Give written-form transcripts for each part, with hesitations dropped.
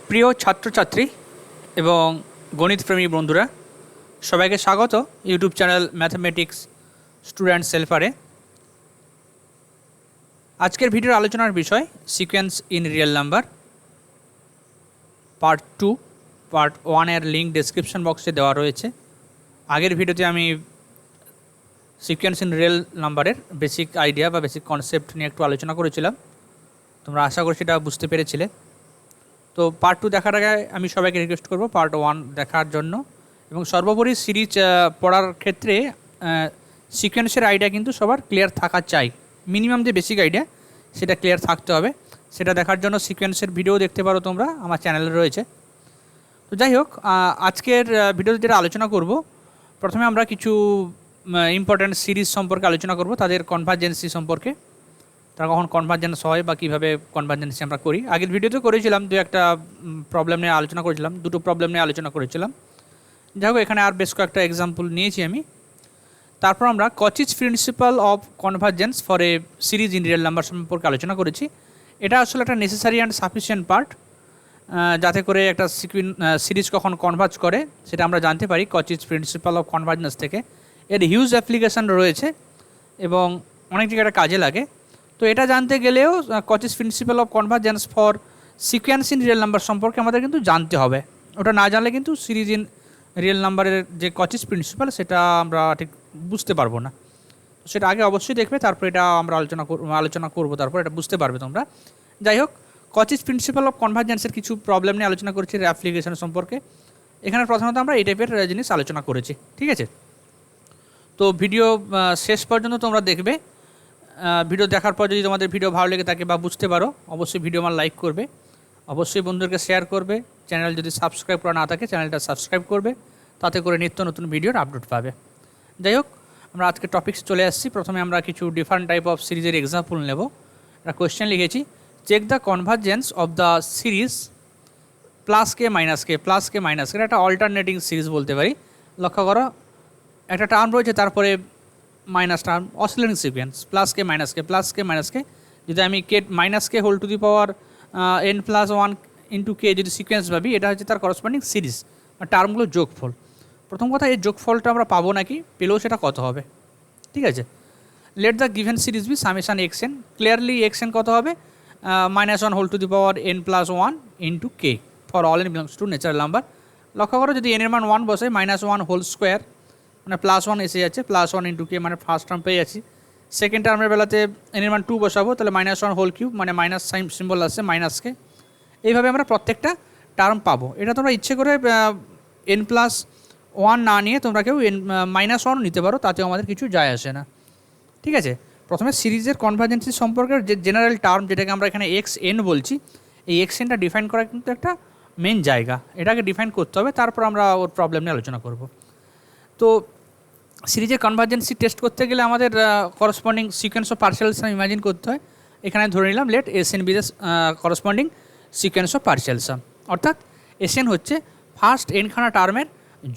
প্রিয় ছাত্রছাত্রী এবং গণিতপ্রেমী বন্ধুরা, সবাইকে স্বাগত ইউটিউব চ্যানেল ম্যাথমেটিক্স স্টুডেন্ট সেলফারে। আজকের ভিডিওর আলোচনার বিষয় sequence in real number part 2। Part 1 এর লিঙ্ক ডেসক্রিপশন বক্সে দেওয়া রয়েছে। আগের ভিডিওতে আমি সিকোয়েন্স ইন রিয়েল নাম্বারের বেসিক আইডিয়া বা বেসিক কনসেপ্ট নিয়ে একটু আলোচনা করেছিলাম। তোমরা আশা করি সেটা বুঝতে পেরেছিলে। তো পার্ট 2 দেখার আগে আমি সবাইকে রিকোয়েস্ট করব পার্ট 1 দেখার জন্য, এবং সর্বোপরি সিরিজ পড়ার ক্ষেত্রে সিকোয়েন্সের আইডিয়া কিন্তু সবার ক্লিয়ার থাকা চাই। মিনিমাম যে বেসিক আইডিয়া সেটা ক্লিয়ার থাকতে হবে। সেটা দেখার জন্য সিকোয়েন্সের ভিডিও দেখতে পারো তোমরা, আমার চ্যানেলে রয়েছে। তো যাই হোক, আজকের ভিডিওতে যেটা আলোচনা করব, প্রথমে আমরা কিছু ইম্পর্ট্যান্ট সিরিজ সম্পর্কে আলোচনা করব, তাদের কনভার্জেন্সি সম্পর্কে, তারা কখন কনভার্জেন্স হয় বা কীভাবে কনভার্জেন্সি আমরা করি। আগের ভিডিওতে করেছিলাম, একটা প্রবলেম নিয়ে আলোচনা করেছিলাম, দুটো প্রবলেম নিয়ে আলোচনা করেছিলাম। যাই হোক, এখানে আর বেশ কয়েকটা এক্সাম্পল নিয়েছি আমি। তারপর আমরা Cauchy's principle of convergence for a series in real number সম্পর্কে আলোচনা করেছি। এটা আসলে একটা নেসেসারি অ্যান্ড সাফিসিয়েন্ট পার্ট, যাতে করে একটা সিরিজ কখন কনভার্জ করে সেটা আমরা জানতে পারি কচিজ প্রিন্সিপাল অফ কনভার্জেন্স থেকে। এর হিউজ অ্যাপ্লিকেশান রয়েছে এবং অনেক জায়গায় কাজে লাগে। তো এটা জানতে গেলেও Cauchy's principle of convergence for sequence in real number সম্পর্কে আমাদের কিন্তু জানতে হবে। ওটা না জানলে কিন্তু সিরিজ ইন রিয়েল নাম্বারের যে কচিজ প্রিন্সিপাল সেটা আমরা ঠিক বুঝতে পারবো না। সেটা আগে অবশ্যই দেখবে, তারপর এটা আমরা আলোচনা করবো, তারপর এটা বুঝতে পারবে তোমরা। যাই হোক, কচিজ প্রিন্সিপাল অফ কনভার্জেন্সের কিছু প্রবলেম নিয়ে আলোচনা করেছি, অ্যাপ্লিকেশন সম্পর্কে। এখানে প্রথমত আমরা এই টাইপের জিনিস আলোচনা করেছি, ঠিক আছে? তো ভিডিও শেষ পর্যন্ত তোমরা দেখবে। ভিডিও দেখার পর যদি তোমাদের ভিডিও ভালো লেগে থাকে বা বুঝতে পারো, অবশ্যই ভিডিও আমার লাইক করবে, অবশ্যই বন্ধুদেরকে শেয়ার করবে। চ্যানেল যদি সাবস্ক্রাইব করা না থাকে চ্যানেলটা সাবস্ক্রাইব করবে, তাতে করে নিত্য নতুন ভিডিওর আপডেট পাবে। যাই হোক, আমরা আজকে টপিকস চলে আসছি। প্রথমে আমরা কিছু ডিফারেন্ট টাইপ অফ সিরিজের এক্সাম্পল নেব। একটা কোয়েশ্চেন লিখেছি, check the convergence of the series plus K minus K plus K minus K. একটা অল্টারনেটিং সিরিজ বলতে পারি। লক্ষ্য করো, একটা টার্ম রয়েছে, তারপরে minus term, oscillating sequence, plus K minus K plus K minus K. যদি আমি K minus K whole to the power n+1 into K যদি সিকোয়েন্স ভাবি, এটা হচ্ছে তার করসপন্ডিং সিরিজ বা টার্মগুলো যোগফল। প্রথম কথা, এই যোগফলটা আমরা পাবো নাকি, পেলেও সেটা কত হবে, ঠিক আছে? Let the given series be summation xn। Clearly xn কত হবে, -1 whole to the power n+1 into K for all n belongs to natural number. লক্ষ্য করো, যদি n এর মান 1 বসে, -1 হোল স্কোয়ার মানে +1 এসে যাচ্ছে, +1 ইন্টু কে মানে ফার্স্ট টার্ম পেয়ে যাচ্ছি। সেকেন্ড টার্মের বেলাতে n এর মান 2 বসাবো, তাহলে -1 হোল কিউব মানে মাইনাস সাইন সিম্বল আসছে মাইনাসকে। এইভাবে আমরা প্রত্যেকটা টার্ম পাবো। এটা তোমরা ইচ্ছে করে n+1 না নিয়ে তোমরা কেউ -1 নিতে পারো, তাতেও আমাদের কিছু যায় আসে না, ঠিক আছে? প্রথমে সিরিজের কনভার্জেন্সি সম্পর্কের যে জেনারেল টার্ম, যেটাকে আমরা এখানে xn বলছি, এই xnটা ডিফাইন করা কিন্তু একটা মেন জায়গা। এটাকে ডিফাইন করতে হবে, তারপর আমরা ওর প্রবলেম নিয়ে আলোচনা করব। তো সিরিজের কনভার্জেন্সি টেস্ট করতে গেলে আমাদের corresponding sequence of partial sum imagine করতে হয়। এখানে ধরে নিলাম let SN be the corresponding sequence of partial sum, অর্থাৎ এসএন হচ্ছে ফার্স্ট এনখানা টার্মের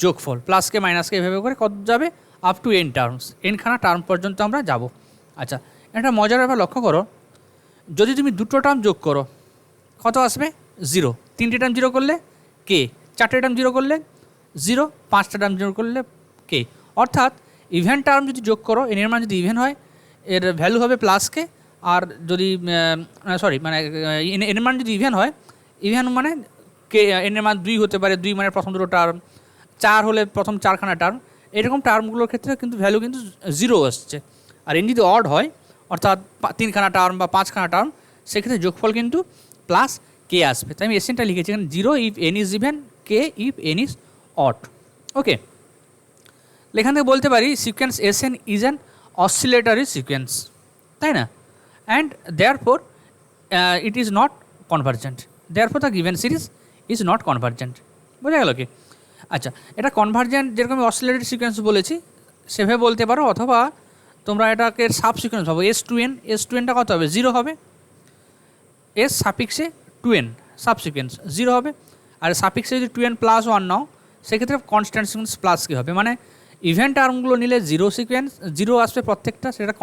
যোগফল, প্লাসকে মাইনাসকে এভাবে করে কত যাবে, আপ টু এন টার্মস, এনখানা টার্ম পর্যন্ত আমরা যাব। আচ্ছা, একটা মজার ব্যাপার লক্ষ্য করো, যদি তুমি দুটো টার্ম যোগ করো কত আসবে, 0। তিনটে টার্ম 0 করলে কে, চারটে টার্ম 0 করলে 0, পাঁচটা টার্ম 0 করলে কে। অর্থাৎ ইভেন টার্ম যদি যোগ করো, এন এর মান যদি ইভেন হয়, এর ভ্যালু হবে প্লাসকে। আর যদি এন এর মান যদি ইভেন হয়, ইভেন মানে কে এন এর মান 2 হতে পারে, 2 মানে প্রথম দুটো টার্ম, 4 হলে প্রথম চারখানা টার্ম। এরকম টার্মগুলোর ক্ষেত্রে কিন্তু ভ্যালু কিন্তু 0 আসছে। আর এন যদি অড হয়, অর্থাৎ 3খানা টার্ম বা 5খানা টার্ম, সেক্ষেত্রে যোগফল কিন্তু প্লাস কে আসবে। তাই আমি এসএনটা লিখেছি এখানে 0 if N is even, K if N is odd. Okay, এখান থেকে বলতে পারি sequence SN is an oscillatory sequence, তাই না? And therefore it is not convergent, therefore the given series is not convergent. বোঝা গেল কি? আচ্ছা, এটা কনভার্জেন্ট যেরকম অসিলেটরি সিকোয়েন্স বলেছি সেভাবে বলতে পারো, অথবা তোমরা এটাকে সাব সিকোয়েন্স ভাবো। S2nটা কত হবে, 0 হবে। এস সাপিক্সে 2n সাব সিকোয়েন্স 0 হবে। আর সাপিক্সে যদি 2n+1 নাও, সেক্ষেত্রে কনস্ট্যান্ট সিকোয়েন্স প্লাস কী হবে, মানে ইভেন্ট টার্মগুলো নিলে 0 সিকোয়েন্স 0 আসবে প্রত্যেকটা, সেটা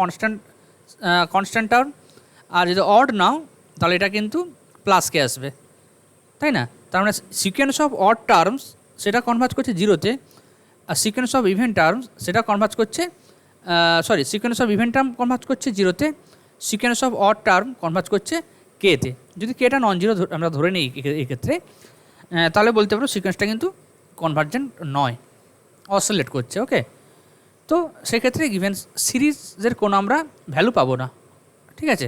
কনস্ট্যান্ট টার্ম। আর যদি অড নাও তাহলে এটা কিন্তু প্লাস কে আসবে, তাই না? তার মানে সিকোয়েন্স অফ অড টার্মস সেটা কনভার্জ করছে জিরোতে, আর সিকোয়েন্স অফ ইভেন্ট টার্মস সেটা কনভার্জ করছে sequence of event term converge করছে জিরোতে, sequence of odd term converge করছে কেতে। যদি কেটা নন জিরো আমরা ধরে নিই এক্ষেত্রে, তাহলে বলতে পারো সিকোয়েন্সটা কিন্তু কনভার্জেন্ট নয়, অসিলেট করছে। ওকে, তো সেক্ষেত্রে গিভেন সিরিজের কোনো আমরা ভ্যালু পাবো না। ঠিক আছে,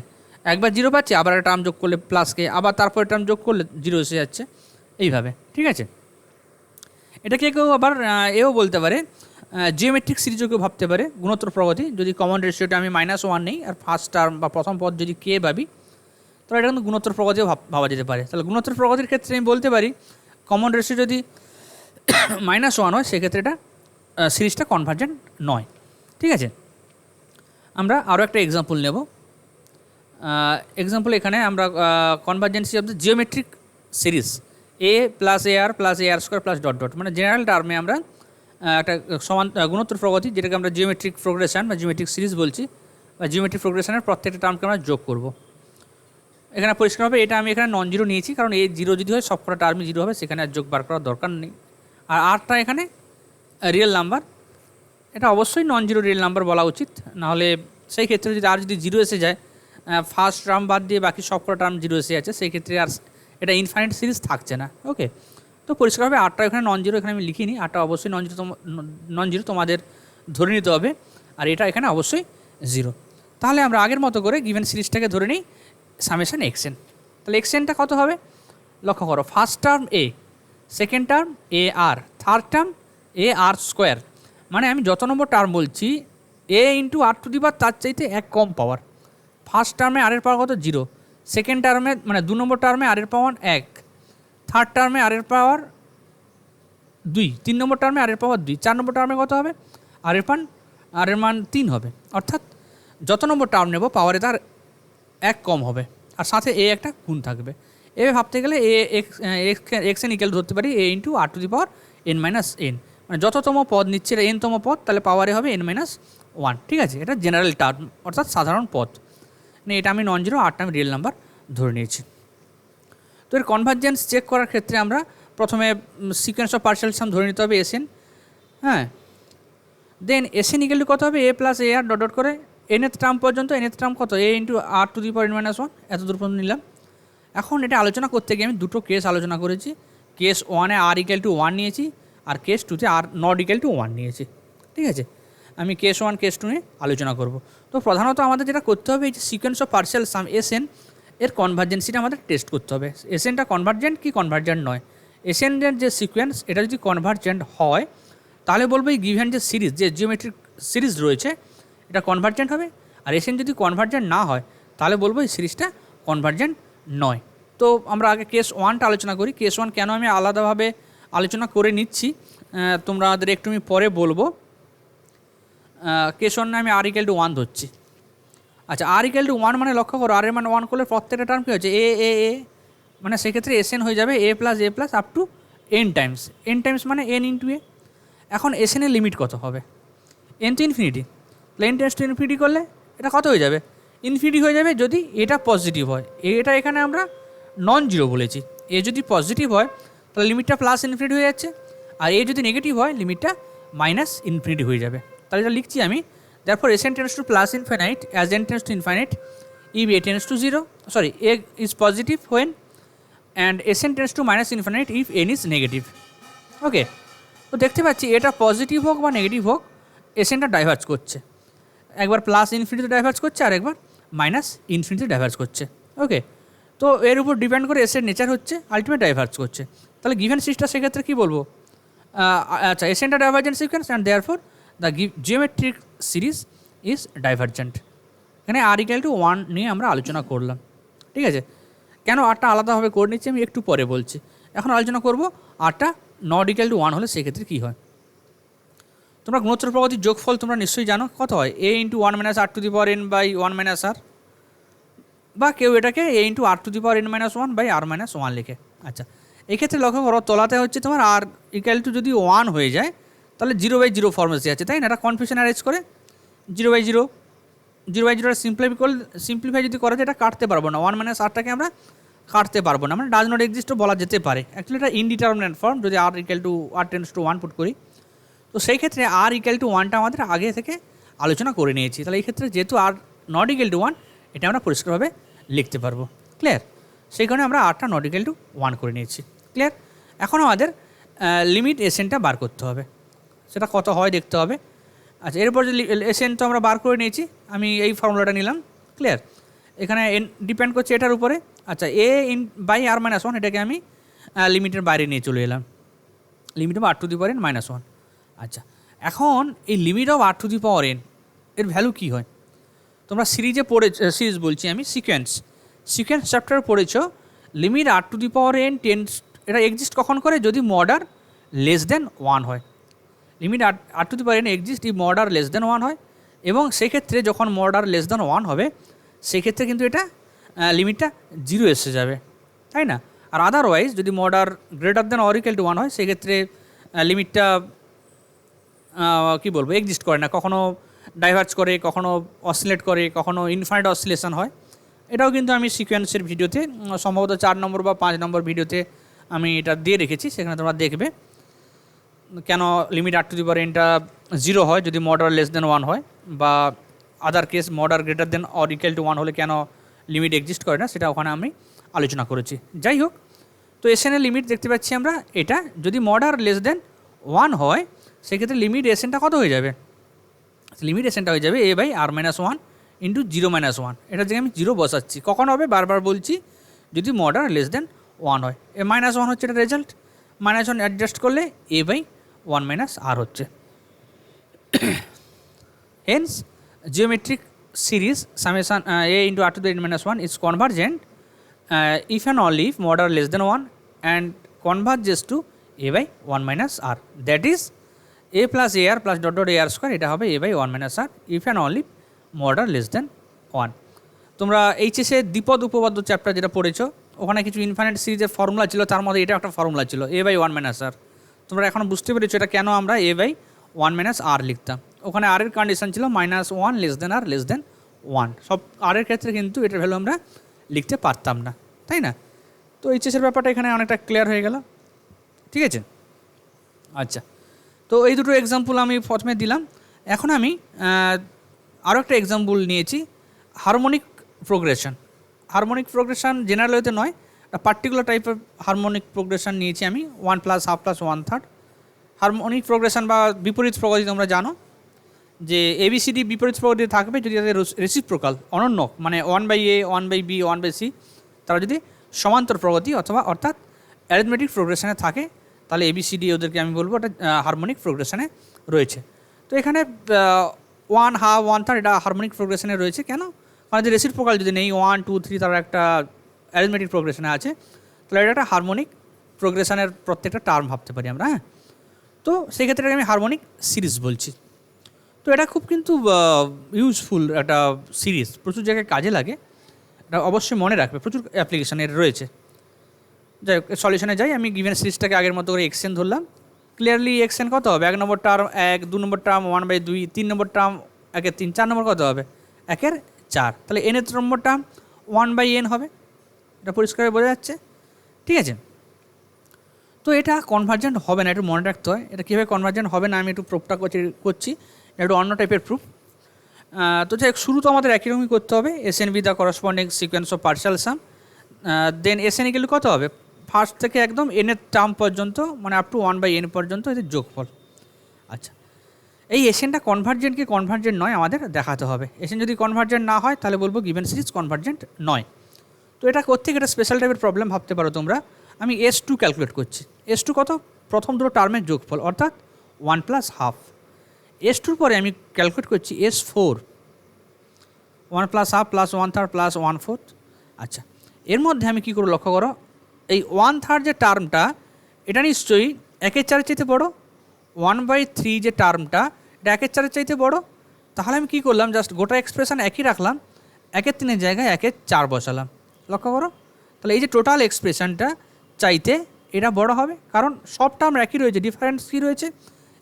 একবার জিরো পাচ্ছি, আবার একটা টার্ম যোগ করলে প্লাস কে, আবার তারপরে টার্ম যোগ করলে জিরো এসে যাচ্ছে, এইভাবে। ঠিক আছে, এটাকে কেউ আবার এও বলতে পারে, জিওমেট্রিক সিরিজও কেউ ভাবতে পারে গুণোত্তর প্রগতি। যদি কমন রেশিওটা আমি -1 নেই আর ফার্স্ট টার্ম বা প্রথম পদ যদি কে ভাবি, তাহলে এটা কিন্তু গুণোত্তর প্রগতিও ভাবা যেতে পারে। তাহলে গুণোত্তর প্রগতির ক্ষেত্রে আমি বলতে পারি কমন রেশিও যদি -1 হয়, সেক্ষেত্রে এটা সিরিজটা কনভার্জেন্ট নয়। ঠিক আছে, আমরা আরও একটা এক্সাম্পল নেব। এক্সাম্পল এখানে আমরা convergency of the geometric series A plus A R plus A R square plus dot dot, মানে জেনারেল টার্মে আমরা একটা সমান গুণোত্তর প্রগতি, যেটাকে আমরা জিওমেট্রিক প্রোগ্রেশন বা জিওমেট্রিক সিরিজ বলছি, বা জিওমেট্রিক প্রোগ্রেশনের প্রত্যেকটা টার্মকে আমরা যোগ করব। এখানে পরিষ্কারভাবে এটা আমি এখানে নন জিরো নিয়েছি, কারণ এই জিরো যদি হয় সবকটা টার্মই জিরো হবে, সেখানে আর যোগ বার করার দরকার নেই। আর আরটা এখানে রিয়েল নাম্বার, এটা অবশ্যই নন জিরো রিয়েল নাম্বার বলা উচিত, নাহলে সেই ক্ষেত্রে যদি আর যদি জিরো এসে যায়, ফার্স্ট টার্ম বাদ দিয়ে বাকি সবকটা টার্ম জিরো এসে যাচ্ছে, সেই ক্ষেত্রে আর এটা ইনফাইনাইট সিরিজ থাকছে না। ওকে, তো পরিষ্কারভাবে আরটা এখানে নন জিরো, এখানে আমি লিখিনি, আরটা অবশ্যই নন জিরো তোমাদের ধরে নিতে হবে, আর এটা এখানে অবশ্যই জিরো। তাহলে আমরা আগের মতো করে গিভেন সিরিজটাকে ধরে নিই সামেশন এক্সএন। তাহলে এক্সএনটা কত হবে লক্ষ্য করো, ফার্স্ট টার্ম এ, সেকেন্ড টার্ম এ আর, থার্ড টার্ম এ আর স্কোয়ার, মানে আমি যত নম্বর টার্ম বলছি এ ইন্টু আর টু দি পাওয়ার তার চাইতে এক কম পাওয়ার। ফার্স্ট টার্মে আরের পাওয়ার কত 0, সেকেন্ড টার্মে মানে 2 নম্বর টার্মে আরের পাওয়ার 1, থার্ড টার্মে আরের পাওয়ার 2, 3 নম্বর টার্মে আরের পাওয়ার 2, 4 নম্বর টার্মে কত হবে আরের মান 3 হবে। অর্থাৎ যত নম্বর টার্ম নেব পাওয়ারে তার 1 কম হবে, আর সাথে এ একটা গুণ থাকবে। এভাবে ভাবতে গেলে এক্স এন ইকুয়াল ধরতে পারি A into R to the power N minus N, মানে যততম পদ নিচ্ছে এটা এনতম পদ, তাহলে পাওয়ারে হবে n-1। ঠিক আছে, এটা জেনারেল টার্ম অর্থাৎ সাধারণ পদ, মানে এটা আমি নন জিরো, আরটা আমি রিয়েল নাম্বার ধরে নিয়েছি। তো এর কনভার্জেন্স চেক করার ক্ষেত্রে আমরা প্রথমে সিকোয়েন্স অফ পার্শিয়াল সাম ধরে নিতে হবে এসএন। হ্যাঁ, দেন এসএন ইকুয়াল টু কত হবে এ plus A R dot dot করে এনএথ টার্ম পর্যন্ত, এনএথ টার্ম কত এ into R to the power n-1, এত দূর পর্যন্ত নিলাম। এখন এটা আলোচনা করতে গিয়ে আমি দুটো কেস আলোচনা করেছি। কেস 1-এ আর ইকুয়াল টু 1 নিয়েছি, আর কেস 2-তে আর নট ইকুয়াল টু 1 নিয়েছি। ঠিক আছে, আমি কেস 1 কেস 2 নিয়ে আলোচনা করব। তো প্রধানত আমাদের যেটা করতে হবে, এই যে sequence of partial sum SN এর কনভার্জেন্সিটা আমাদের টেস্ট করতে হবে, এসএনটা কনভার্জেন্ট কি কনভার্জেন্ট নয়। এসএনের যে সিকোয়েন্স এটা যদি কনভার্জেন্ট হয়, তাহলে বলবো এই গিভেন যে সিরিজ, যে জিওমেট্রিক সিরিজ রয়েছে এটা কনভার্জেন্ট হবে। আর এসএন যদি কনভার্জেন্ট না হয়, তাহলে বলবো এই সিরিজটা কনভার্জেন্ট নয়। তো আমরা আগে কেস 1টা আলোচনা করি। কেস 1 কেন আমি আলাদাভাবে আলোচনা করে নিচ্ছি তোমাদের একটু আমি পরে বলবো। কেস 1 আমি আর ইকুয়াল টু 1 ধরছি। আচ্ছা, আর ইকুয়াল টু 1 মানে লক্ষ্য করো, আর এর মানে 1 করলে প্রত্যেকটা টার্ম কী হচ্ছে এ এ এ, মানে সেক্ষেত্রে এসএন হয়ে যাবে A plus up to N times মানে এন ইন্টু এ। এখন এসএনের লিমিট কত হবে, N to infinity, N tends to infinity করলে এটা কত হয়ে যাবে ইনফিনিটি হয়ে যাবে, যদি এটা পজিটিভ হয়। এটা এখানে আমরা নন জিরো বলেছি, এ যদি পজিটিভ হয় তাহলে লিমিটটা প্লাস ইনফিনিটি হয়ে যাচ্ছে, আর এ যদি নেগেটিভ হয় লিমিটটা মাইনাস ইনফিনিটি হয়ে যাবে। তাহলে এটা লিখছি আমি, therefore Sn tends to plus infinite as n tends to infinite if a tends to 0, sorry, a is positive when, and Sn tends to minus infinite if n is negative. ওকে, তো দেখতে পাচ্ছি এটা পজিটিভ হোক বা negative হোক এসএনটা diverge করছে, একবার plus ইনফিনিটিতে diverge করছে আর একবার মাইনাস ইনফিনিটিতে ডাইভার্জ করছে। ওকে, তো এর উপর ডিপেন্ড করে এসের নেচার হচ্ছে আলটিমেট ডাইভার্জ করছে। তাহলে গিভেন সিরিজটা সেক্ষেত্রে কী বলবো, আচ্ছা এসএনটা divergent sequence and therefore the geometric series is divergent. এখানে আর ইকুয়াল টু 1 নিয়ে আমরা আলোচনা করলাম। ঠিক আছে, কেন আরটা আলাদাভাবে করে নিচ্ছি আমি একটু পরে বলছি। এখন আলোচনা করব আরটা নট ইকুয়াল টু 1 হলে সেক্ষেত্রে কী হয়। তোমরা গুণোত্তর প্রগতির যোগফল তোমরা নিশ্চয়ই জানো কত হয়, A into 1 minus R to the power N by 1 minus R, বা কেউ এটাকে A into R to the power n-1 by r-1 লিখে। আচ্ছা, এক্ষেত্রে লক্ষ্য করো তলাতে হচ্ছে তোমার আর ইকুয়াল টু যদি 1 হয়ে যায় তাহলে 0/0 ফর্মেসি আছে, তাই না? এটা কনফিউশন অ্যারেঞ্জ করে 0/0 সিম্পলিফাই যদি করা যায় এটা কাটতে পারবো না, 1 মাইনাস আরটাকে আমরা কাটতে পারবো না, মানে ডাজ নট এক্সিস্টও বলা যেতে পারে। অ্যাকচুয়ালি এটা ইনডিটারমিনেট ফর্ম যদি R equal to R tends to 1 put করি। তো সেই ক্ষেত্রে আর ইকুয়াল টু 1টা আমাদের আগে থেকে আলোচনা করে নিয়েছি। তাহলে এই ক্ষেত্রে যেহেতু আর নট ইকুয়াল টু 1 এটা আমরা পরিষ্কারভাবে লিখতে পারবো। ক্লিয়ার? সেই কারণে আমরা আরটা নট ইকুয়াল টু 1 করে নিয়েছি। ক্লিয়ার? এখন আমাদের লিমিট এসএনটা বার করতে হবে, সেটা কত হয় দেখতে হবে। আচ্ছা, এরপর যে এসএন তো আমরা বার করে নিয়েছি, আমি এই ফর্মুলাটা নিলাম। ক্লিয়ার? এখানে এন ডিপেন্ড করছে এটার উপরে। আচ্ছা, A in by R minus 1 এটাকে আমি লিমিটের বাইরে নিয়ে চলে এলাম, limit of R to the power N minus 1। আচ্ছা, এখন এই limit of R to the power N এর ভ্যালু কী হয়? তোমরা সিরিজে সিরিজ বলছি আমি, সিকোয়েন্স চ্যাপ্টার পড়েছো। Limit R to the power N tends, এটা এক্সিস্ট কখন করে? যদি মডার লেস দেন 1 হয়। Limit R to the power N exist এই মডার লেস দেন 1 হয়, এবং সেক্ষেত্রে যখন মডার লেস দেন 1 হবে সেক্ষেত্রে কিন্তু এটা লিমিটটা 0 এসে যাবে, তাই না? আর আদারওয়াইজ যদি mod R greater than or equal to 1 হয় সেক্ষেত্রে লিমিটটা কী বলবো, এক্সিস্ট করে না, কখনও ডাইভার্জ করে, কখনও অসিলেট করে, কখনও ইনফাইনাইট অসিলেশন হয়। এটাও কিন্তু আমি সিকোয়েন্সের ভিডিওতে সম্ভবত 4 নম্বর বা 5 নম্বর ভিডিওতে আমি এটা দিয়ে রেখেছি, সেখানে তোমরা দেখবে কেন লিমিট আর টু দি পাওয়ার এনটা 0 হয় যদি মডার লেস দেন 1 হয়, বা other case mod R greater than or equal to 1 হলে কেন লিমিট এক্সিস্ট করে না, সেটা ওখানে আমি আলোচনা করেছি। যাই হোক, তো এসএনের লিমিট দেখতে পাচ্ছি আমরা, এটা যদি মডার লেস দেন 1 হয় সেক্ষেত্রে লিমিট এসএনটা কত হয়ে যাবে? লিমিট এসএনটা হয়ে যাবে A by R minus 1 into 0 minus 1। এটা যে আমি 0 বসাচ্ছি, কখন হবে বারবার বলছি, যদি মডার লেস দেন 1 হয়। এ মাইনাস 1 হচ্ছে এটা রেজাল্ট, মাইনাস 1 অ্যাডজাস্ট করলে এ বাই 1 মাইনাস আর হচ্ছে। Hence geometric series summation a into r to the n minus 1 is convergent if and only if mod r less than 1 and converges to a by 1 minus r, that is a plus ar plus dot dot ar square, এটা হবে a by 1 minus r if and only mod r less than 1। তোমরা এইচএসে দ্বিপদ উপপাদ্য chapter যেটা পড়েছো, ওখানে কিছু infinite সিরিজের formula ছিল, তার মধ্যে এটা একটা ফর্মুলা ছিল a by 1 minus r। তোমরা এখন বুঝতে পেরেছো এটা কেন আমরা a by 1 minus r লিখতাম। ওখানে আর এর কন্ডিশন ছিল -1 লেস দেন আর লেস দেন 1, সব আর এর ক্ষেত্রে কিন্তু এটার ভ্যালু আমরা লিখতে পারতাম না, তাই না? তো এইচএসের ব্যাপারটা এখানে অনেকটা ক্লিয়ার হয়ে গেল, ঠিক আছে? আচ্ছা, তো এই দুটো এক্সাম্পল আমি প্রথমে দিলাম। এখন আমি আরও একটা এক্সাম্পল নিয়েছি, harmonic progression. Harmonic progression general ওয়েতে নয়, পার্টিকুলার টাইপের হারমোনিক প্রোগ্রেশন নিয়েছি আমি, 1 প্লাস হাফ প্লাস 1/3। হারমোনিক প্রোগ্রেশন বা বিপরীত প্রগতি তোমরা জানো যে এবিসিডি বিপরীত প্রগতি থাকবে যদি তাদের রেসিপ্রোকাল অনন্য, মানে 1/a 1/b 1/c তারা যদি সমান্তর প্রগতি অথবা অর্থাৎ অ্যারিথমেটিক প্রোগ্রেশনে থাকে, তাহলে এবিসিডি ওদেরকে আমি বলবো এটা হারমোনিক প্রোগ্রেশনে রয়েছে। তো এখানে 1 হাফ 1/3 এটা হারমোনিক প্রোগ্রেশনে রয়েছে। কেন? কারণ যে রেসিপ্রোকাল যদি নেই 1 2 3 তারা একটা অ্যারিথমেটিক প্রোগ্রেশনে আছে, তাহলে এটা একটা হারমোনিক প্রোগ্রেশনের প্রত্যেকটা টার্ম ভাবতে পারি আমরা। হ্যাঁ, তো সেই ক্ষেত্রে আমি হারমোনিক সিরিজ বলছি। তো এটা খুব কিন্তু ইউজফুল একটা সিরিজ, প্রচুর জায়গায় কাজে লাগে, এটা অবশ্যই মনে রাখবে, প্রচুর অ্যাপ্লিকেশান এর রয়েছে। যাই হোক, সলিউশনে যাই। আমি গিভেন সিরিজটাকে আগের মতো করে এক্সেন ধরলাম। ক্লিয়ারলি এক্সেন কত হবে? 1 নম্বর টার্ম 1, 2 নম্বর টার্ম 1/2, 3 নম্বর টার্ম 1/3, 4 নম্বর কত হবে? 1/4। তাহলে n নম্বর টার্ম 1/n হবে, এটা পরিষ্কার বোঝা যাচ্ছে, ঠিক আছে? তো এটা কনভার্জেন্ট হবে না, একটু মনে রাখতে হয়। এটা কীভাবে কনভার্জেন্ট হবে না আমি একটু প্রুফটা করছি, একটু অন্য টাইপের প্রুফ। তো যাই হোক, শুরু তো আমাদের একই রকমই করতে হবে, SN be the corresponding sequence of partial sum. Then SN equal কত হবে? ফার্স্ট থেকে একদম এনের টার্ম পর্যন্ত, মানে আপ টু 1/n পর্যন্ত এদের যোগফল। আচ্ছা, এই এসএনটা কনভার্জেন্ট কি কনভার্জেন্ট নয় আমাদের দেখাতে হবে। এসএন যদি কনভার্জেন্ট না হয় তাহলে বলবো গিভেন সিরিজ কনভার্জেন্ট নয়। তো এটা করতে একটা স্পেশাল টাইপের প্রবলেম ভাবতে পারো তোমরা। আমি S2 ক্যালকুলেট করছি। S2 কত? প্রথম দুটো টার্মের যোগফল, অর্থাৎ 1 প্লাস হাফ। S2 পরে আমি ক্যালকুলেট করছি S4, 1 প্লাস হাফ প্লাস 1/3 প্লাস 1/4। আচ্ছা, এর মধ্যে আমি কী করবো লক্ষ্য করো, এই 1/3 যে টার্মটা এটা নিশ্চয়ই 1/4 চাইতে বড়, 1/3 যে টার্মটা এটা 1/4 চাইতে বড়। তাহলে আমি কী করলাম, জাস্ট গোটা এক্সপ্রেশন একই রাখলাম, 1/3 জায়গায় 1/4 বসালাম। লক্ষ্য করো, তাহলে এই যে টোটাল এক্সপ্রেশনটা চাইতে এটা বড় হবে, কারণ সব টার্ম একই রয়েছে, ডিফারেন্স কী রয়েছে?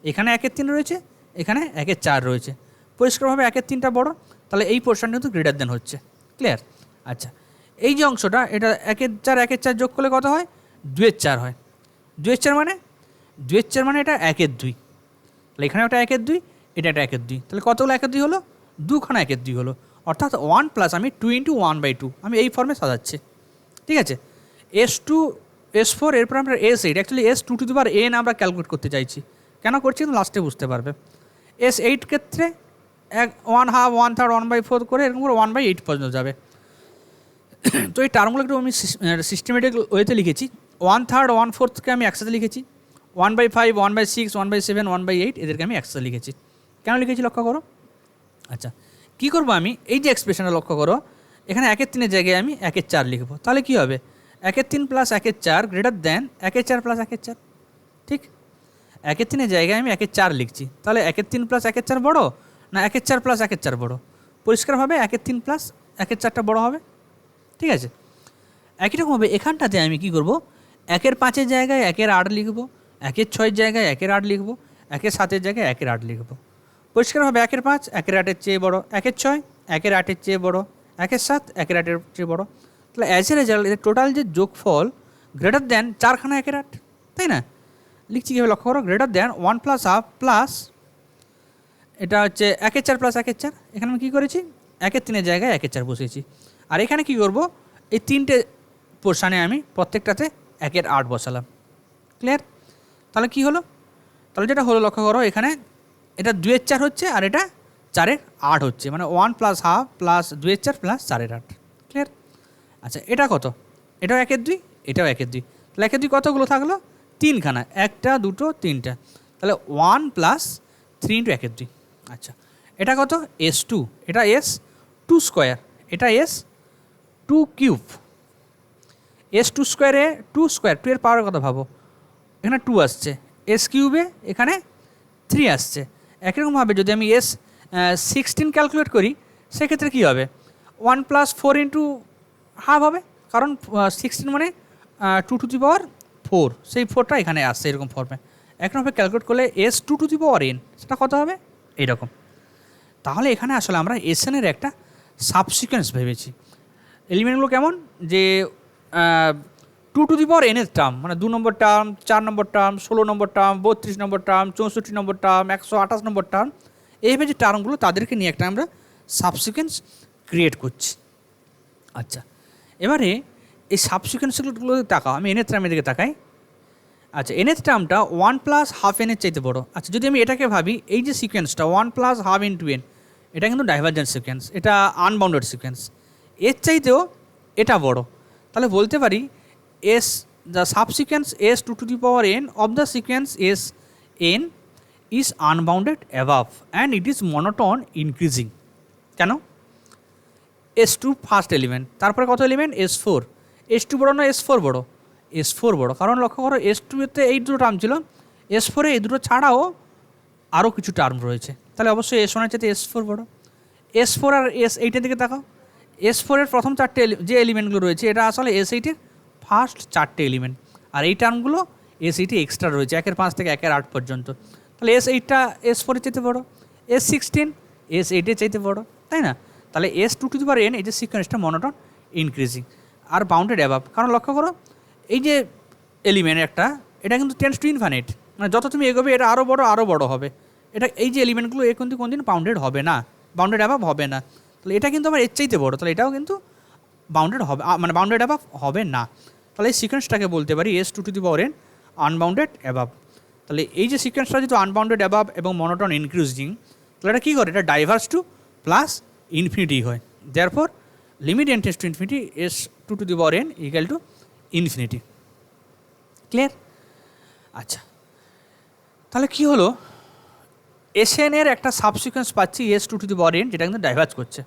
এখানে 1/3 রয়েছে, এখানে 1/4 রয়েছে, পরিষ্কারভাবে 1/3টা বড়, তাহলে এই পোর্শনটা কিন্তু গ্রেটার দেন হচ্ছে। ক্লিয়ার? আচ্ছা, এই যে অংশটা এটা 1-4 1-4 যোগ করলে কত হয়? 2-4 হয়। 2-4 মানে 2-4 মানে এটা 1-2, তাহলে এখানে একটা 1-2, এটা একটা 1-2, তাহলে কতগুলো 1-2 হলো? 2খানা 1-2 হলো, অর্থাৎ 1 প্লাস আমি 2 × 1/2 আমি এই ফর্মে সাজাচ্ছি। ঠিক আছে, S2 S4 এরপর আমরা S8, অ্যাকচুয়ালি S2n আমরা ক্যালকুলেট করতে চাইছি। কেন করছি কিন্তু লাস্টে বুঝতে পারবে। S8 ক্ষেত্রে 1/2 1/3 1/4 করে এরকম করে 1/8 পর্যন্ত যাবে। তো এই টার্মগুলো একটু আমি সিস্টেমেটিক ওয়েতে লিখেছি। 1/3 1/4কে আমি একসাথে লিখেছি, 1/5 1/6 1/7 1/8 এদেরকে আমি একসাথে লিখেছি। কেন লিখেছি লক্ষ্য করো। আচ্ছা, কী করবো আমি? এই যে এক্সপ্রেশনটা লক্ষ্য করো, এখানে 1/3 জায়গায় আমি 1/4 লিখবো, তাহলে কী হবে? 1/3 + 1/4 গ্রেটার দ্যান 1/4 + 1/4। ঠিক, 1/3 জায়গায় আমি 1/4 লিখছি, তাহলে 1/3 + 1/4 বড় না 1/4 + 1/4 বড়? পরিষ্কারভাবে 1/3 + 1/4টা বড় হবে। ঠিক আছে, একই রকমভাবে এখানটাতে আমি কী করবো? 1/5 জায়গায় 1/8 লিখবো, 1/6 জায়গায় 1/8 লিখবো, 1/7 জায়গায় 1/8 লিখবো। পরিষ্কারভাবে 1/5 1/8 চেয়ে বড়, 1/6 1/8 চেয়ে বড়, 1/7 1/8 চেয়ে বড়। তাহলে অ্যাজ এ রেজাল্ট এদের টোটাল যে যোগফল গ্রেটার দ্যান 4খানা 1/8, তাই না? লিখছি কীভাবে লক্ষ্য করো, গ্রেটার দ্যান 1 + ½ প্লাস এটা হচ্ছে 1/4 + 1/4। এখানে আমি কী করেছি? 1/3 জায়গায় 1/4 বসিয়েছি। আর এখানে কি করব? এই 3টে পোর্শানে আমি প্রত্যেকটাতে 1/8 বসালাম। ক্লিয়ার? তাহলে কি হলো? তাহলে যেটা হলো লক্ষ্য করো, এখানে এটা 2/4 হচ্ছে আর এটা 4/8 হচ্ছে, মানে 1 + ½ প্লাস 2/4 প্লাস 4/8। ক্লিয়ার? আচ্ছা, এটা কত? এটাও 1/2, এটাও 1/2, তাহলে 1/2 কতগুলো থাকলো? 3খানা, 1টা 2টো 3টা, তাহলে 1 + 3 × 1/2। আচ্ছা, এটা কত? S2, এটা S2 স্কোয়ার, এটা S2 কিউব। S2 স্কোয়ারে 2 স্কোয়ার, 2 এর পাওয়ারের কথা ভাবো, এখানে 2 আসছে, S কিউবে এখানে 3 আসছে। একরকমভাবে যদি আমি S16 ক্যালকুলেট করি সেক্ষেত্রে কী হবে? 1 + 4 × ½ হবে, কারণ 16 মানে 2 × 4, সেই 4টা এখানে আসছে এরকম ফর্মে। একরকমভাবে ক্যালকুলেট করলে S2n সেটা কত হবে? এইরকম। তাহলে এখানে আসলে আমরা এসএনের একটা সাবসিকোয়েন্স ভেবেছি। এলিমেন্টগুলো কেমন? যে 2n এর টার্ম, মানে 2 নম্বর টার্ম, 4 নম্বর টার্ম, 16 নম্বর টার্ম, 32 নম্বর টার্ম, 64 নম্বর টার্ম, 128 নম্বর টার্ম, এইভাবে যে টার্মগুলো তাদেরকে নিয়ে একটা আমরা সাবসিকোয়েন্স ক্রিয়েট করছি। আচ্ছা, এবারে এই সাবসিকোয়েন্সগুলো তাকাও, আমি এনের টার্মের দিকে তাকাই। আচ্ছা, এনের টার্মটা 1 + ½ এর চাইতে বড়। আচ্ছা, যদি আমি এটাকে ভাবি, এই যে সিকোয়েন্সটা 1 + ½ × n, এটা কিন্তু ডাইভারজেন্ট সিকোয়েন্স, এটা আনবাউন্ডেড সিকোয়েন্স, এর চাইতেও এটা বড়। তাহলে বলতে পারি the সাবসিকোয়েন্স S2n of the sequence Sn is unbounded above and it is monotone increasing. কেন? S2 ফার্স্ট এলিমেন্ট, তারপরে কত এলিমেন্ট? S4। S2 বড় না S4 বড়? S4 বড়, কারণ লক্ষ্য করো S2-তে এই দুটো টার্ম ছিল, S4-এ এই দুটো ছাড়াও আরও কিছু টার্ম রয়েছে, তাহলে অবশ্যই S1-এর চাইতে S4 বড়। S4 আর S8-এর দিকে তাকাও, S4-এর প্রথম 4টে যে এলিমেন্টগুলো রয়েছে এটা আসলে S8-এর ফার্স্ট 4টে এলিমেন্ট, আর এই টার্মগুলো S8-এ এক্সট্রা রয়েছে 1/5 থেকে 1/8 পর্যন্ত। তাহলে S8টা S4-এর চাইতে বড়, S16 S8-এর চাইতে বড়, তাই না? তাহলে S2n এই যে সিকোয়েন্সটা মনোটোন ইনক্রিজিং আর বাউন্ডেড অ্যাবাভ, কারণ লক্ষ্য করো এই যে এলিমেন্ট একটা, এটা কিন্তু টেন্ডস টু ইনফাইনাইট, মানে যত তুমি এগোবে এটা আরও বড় হবে। এটা এই যে এলিমেন্টগুলো এ কিন্তু কোনদিন বাউন্ডেড হবে না, বাউন্ডেড অ্যাবাভ হবে না। তাহলে এটা কিন্তু আবার এর চাইতে বড়, তাহলে এটাও কিন্তু বাউন্ডেড হবে, মানে বাউন্ডেড অ্যাবাভ হবে না। তাহলে এই সিকোয়েন্সটাকে বলতে পারি S2n আনবাউন্ডেড অ্যাবাভ। তাহলে এই যে সিকোয়েন্সটা যেহেতু আনবাউন্ডেড অ্যাবাভ এবং মনোটোন ইনক্রিজিং, তাহলে এটা কী করে? এটা ডাইভার্স টু প্লাস ইনফিনিটি হয়। Therefore limit n tends to infinity S2n equal to infinity. Clear? আচ্ছা, তাহলে কি হলো? এসএনের একটা সাবসিকোয়েন্স পাচ্ছি S2n, যেটা কিন্তু ডাইভার্জ করছে।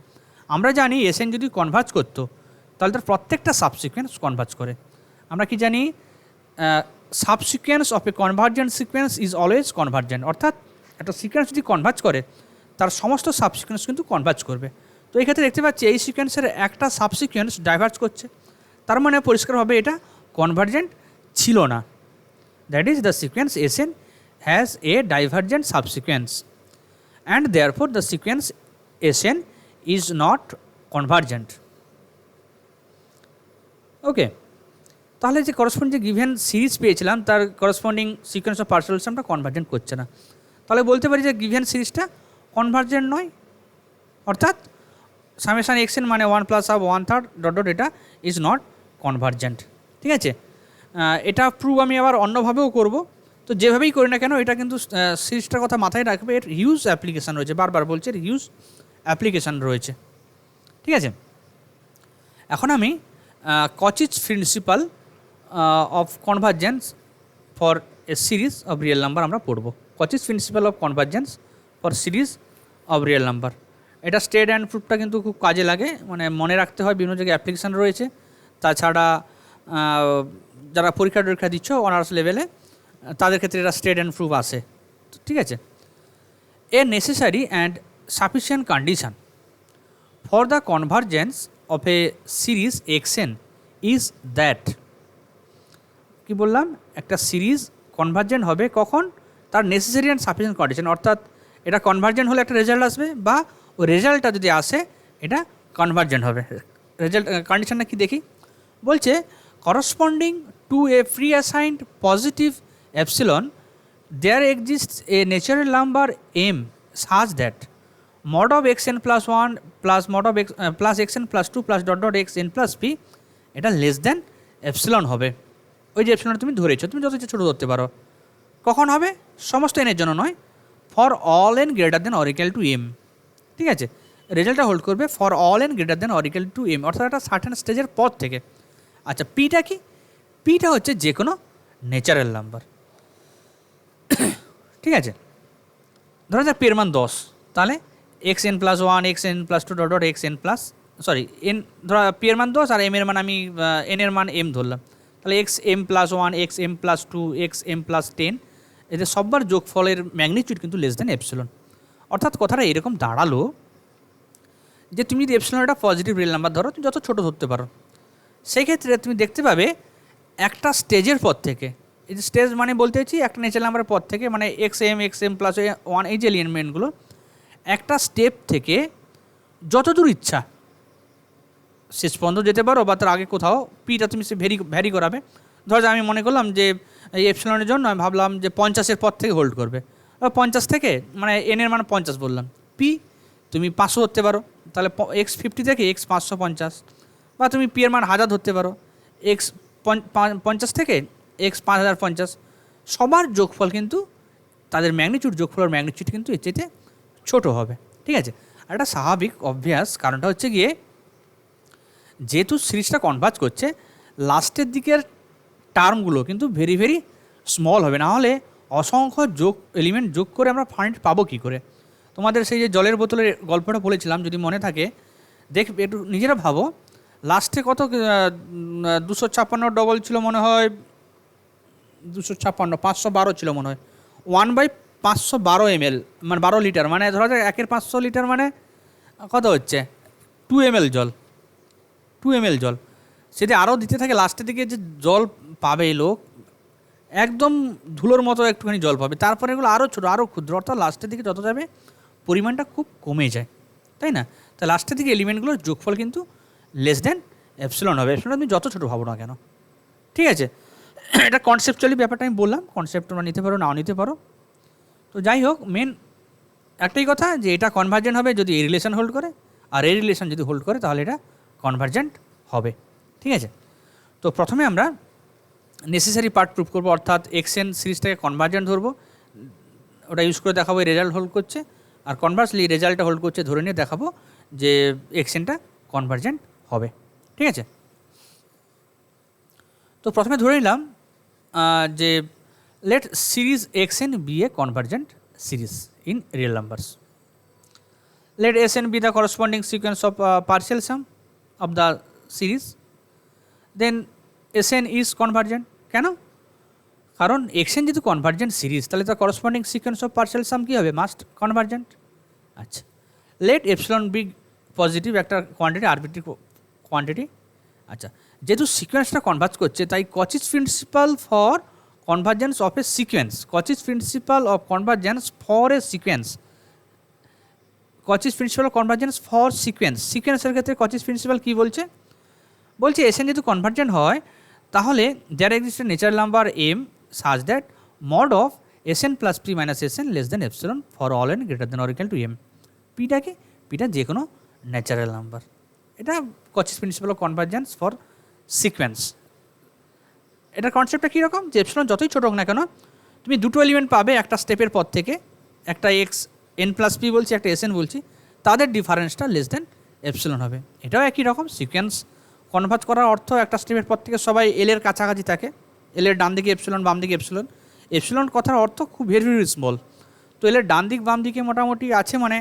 আমরা জানি এসএন যদি কনভার্জ করতো তাহলে তার প্রত্যেকটা সাবসিকোয়েন্স কনভার্জ করে। আমরা কি জানি? সাবসিকোয়েন্স of A convergent sequence is always convergent, অর্থাৎ একটা সিকোয়েন্স যদি কনভার্জ করে তার সমস্ত সাবসিকোয়েন্স কিন্তু কনভার্জ করবে। তো এই ক্ষেত্রে দেখতে পাচ্ছি এই সিকোয়েন্সের একটা সাবসিকোয়েন্স ডাইভার্জ করছে, তার মানে পরিষ্কারভাবে এটা কনভার্জেন্ট ছিল না। That is the sequence Sn has a divergent subsequence and therefore the sequence Sn is not convergent. Okay, তাহলে যে করসপন্ডিং যে গিভেন সিরিজ পেয়েছিলাম তার করসপন্ডিং সিকোয়েন্স অফ পার্সিয়াল সামটা কনভার্জেন্ট করছে না, তাহলে বলতে পারি যে গিভেন সিরিজটা কনভার্জেন্ট নয়, অর্থাৎ সামেশান এক্সএন মানে 1+1/3 ডট ডট এটা ইজ নট কনভার্জেন্ট। ঠিক আছে, এটা প্রুভ আমি আবার অন্যভাবেও করব, তো যেভাবেই করি না কেন এটা কিন্তু সিরিজটার কথা মাথায় রাখবে, এর হিউজ অ্যাপ্লিকেশান রয়েছে, বারবার বলছে এর হিউজ অ্যাপ্লিকেশান রয়েছে। ঠিক আছে, এখন আমি Cauchy's principle of convergence for a series of real number আমরা পড়ব। Cauchy's principle of convergence for series of real number, এটা স্টেট অ্যান্ড প্রুফটা কিন্তু খুব কাজে লাগে, মানে মনে রাখতে হয়, বিভিন্ন জায়গায় অ্যাপ্লিকেশান রয়েছে। তাছাড়া যারা পরীক্ষা টরীক্ষা দিচ্ছ অনার্স লেভেলে তাদের ক্ষেত্রে এটা স্টেট অ্যান্ড প্রুফ আসে। ঠিক আছে, এ necessary and sufficient condition for the convergence of A series x n is that, কি বললাম, একটা সিরিজ কনভার্জেন্ট হবে কখন, তার নেসেসারি অ্যান্ড সাফিসিয়েন্ট কন্ডিশন, অর্থাৎ এটা কনভার্জেন্ট হলে একটা রেজাল্ট আসবে, বা ওই রেজাল্টটা যদি আসে এটা কনভার্জেন্ট হবে। রেজাল্ট কন্ডিশনটা কি দেখি, বলছে corresponding to a pre assigned positive epsilon there exists a natural number M such that mod of xn plus 1 plus mod of x plus xn plus 2 plus dot dot xn plus p এটা less than epsilon হবে। ওই যে epsilon তুমি ধরেছো, তুমি যত ছোটো ধরতে পারো, কখন হবে, সমস্ত এনের জন্য নয়, for all N greater than or equal to M. ঠিক আছে, রেজাল্টটা হোল্ড করবে for all N greater than or equal to M, অর্থাৎ একটা সার্টেন স্টেজের পর থেকে। আচ্ছা, পিটা কি, পিটা হচ্ছে যে কোনো ন্যাচারাল নাম্বার। ঠিক আছে, ধরা যাক পির মান 10, তাহলে xn plus 1 xn plus 2 dot dot xn plus sorry n, ধরা পির মান 10 আর m এর মান আমি n এর মান m ধরলাম, তাহলে xm plus 1 xm plus 2 xm plus 10, এদের সববার যোগফলের ম্যাগনিটিউড কিন্তু লেস দেন এপসিলন। অর্থাৎ কথাটা এরকম দাঁড়ালো যে তুমি যদি এপসিলন একটা পজিটিভ রিয়েল নাম্বার ধরো, তুমি যত ছোটো ধরতে পারো, সেই ক্ষেত্রে তুমি দেখতে পাবে একটা স্টেজের পর থেকে, এই যে স্টেজ মানে বলতে চাইছি একটা ন্যাচারাল নাম্বারের পর থেকে, মানে xm plus 1 এই যে এলিমেন্টগুলো, একটা স্টেপ থেকে যতদূর ইচ্ছা শেষ পর্যন্ত যেতে পারো, বা তার আগে কোথাও পিটা তুমি সে ভ্যারি করাবে। ধরো আমি মনে করলাম যে এই এপসিলনের জন্য আমি ভাবলাম যে 50-এর পর থেকে হোল্ড করবে, 50 থেকে মানে এনের মান 50 বললাম, পি তুমি 500 ধরতে পারো, তাহলে x50 থেকে x550, বা তুমি পি এর মান 1000 ধরতে পারো, x50 থেকে x5050, সবার যোগফল কিন্তু তাদের ম্যাগনিটিউড, যোগফলের ম্যাগনিটিউড কিন্তু এর চাইতে ছোটো হবে। ঠিক আছে, আর একটা স্বাভাবিক অভ্যাস, কারণটা হচ্ছে গিয়ে যেহেতু সিরিজটা কনভার্জ করছে, লাস্টের দিকের টার্মগুলো কিন্তু ভেরি ভেরি স্মল হবে, না হলে অসংখ্য এলিমেন্ট যোগ করে আমরা ফাইন্ড পাবো কী করে। তোমাদের সেই যে জলের বোতলের গল্পটা বলেছিলাম, যদি মনে থাকে দেখবে, একটু নিজেরা ভাবো, লাস্টে কত 256 ডবল ছিল মনে হয়, 256 512 ছিল মনে হয়, 1/512 ml মানে 12 লিটার, মানে ধরা যাক 1/500 লিটার মানে কত হচ্ছে 2 ml জল, 2 ml জল, সেটা আরও দিতে থাকে, লাস্টের দিকে যে জল পাবে লোক একদম ধুলোর মতো একটুখানি জল পাবে, তারপরে এগুলো আরও ছোটো, আরও ক্ষুদ্র, অর্থাৎ লাস্টের দিকে যত যাবে পরিমাণটা খুব কমে যায়, তাই না? তাই লাস্টের দিকে এলিমেন্টগুলোর যোগফল কিন্তু লেস দেন এপসিলন হবে, এপসিলন তুমি যত ছোটো ভাবো না কেন। ঠিক আছে, এটা কনসেপচুয়ালি ব্যাপারটা আমি বললাম, কনসেপ্ট তোমরা নিতে পারো, নাও নিতে পারো। তো যাই হোক, মেন একটাই কথা যে এটা কনভার্জেন্ট হবে যদি এই রিলেশন হোল্ড করে, আর এই রিলেশন যদি হোল্ড করে তাহলে এটা কনভার্জেন্ট হবে। ঠিক আছে, তো প্রথমে আমরা নেসেসারি পার্ট প্রুভ করবো, অর্থাৎ এক্সএন সিরিজটাকে কনভার্জেন্ট ধরবো, ওটা ইউজ করে দেখাবো রেজাল্ট হোল্ড করছে, আর কনভার্সলি রেজাল্টটা হোল্ড করছে ধরে নিয়ে দেখাবো যে এক্সএনটা কনভার্জেন্ট হবে। ঠিক আছে, তো প্রথমে ধরে নিলাম যে let series xn be a convergent series in real numbers. Let Sn be the corresponding sequence of partial sum of the series. Then Sn is convergent. কেন? কারণ xn যেহেতু কনভার্জেন্ট সিরিজ, তাহলে তার corresponding sequence of partial sum কী হবে, must convergent. আচ্ছা, let epsilon be positive একটা quantity, arbitrary quantity. আচ্ছা, যেহেতু সিকোয়েন্সটা কনভার্জ করছে, তাই Cauchy's principle for convergence of a sequence, Cauchy's principle of convergence for a sequence, Cauchy's principle of convergence for sequence, সিকোয়েন্সের ক্ষেত্রে Cauchy's principle কি বলছে, বলছি এসএন যদি কনভার্জেন্ট হয় তাহলে there exist natural number M such that mod of SN plus P minus SN less than epsilon for all N greater than or equal to M. পিটা কি? পিটা যে কোনো ন্যাচারাল নাম্বার। এটা Cauchy's principle of convergence for sequence. এটার কনসেপ্টটা কীরকম, যে এপসিলন যতই ছোটো হোক না কেন তুমি দুটো এলিমেন্ট পাবে একটা স্টেপের পর থেকে, একটা এক্স এন প্লাস পি বলছি, একটা এসএন বলছি, তাদের ডিফারেন্সটা লেস দেন এপসিলন হবে। এটাও একই রকম। সিকোয়েন্স কনভার্জ করার অর্থ একটা স্টেপের পর থেকে সবাই এলের কাছাকাছি থাকে, এলের ডান দিকে এপসিলন বাম দিকে এপসিলন। এপসিলন কথার অর্থ খুব ভেরি ভেরি স্মল। তো এলের ডান দিক বাম দিকে মোটামুটি আছে, মানে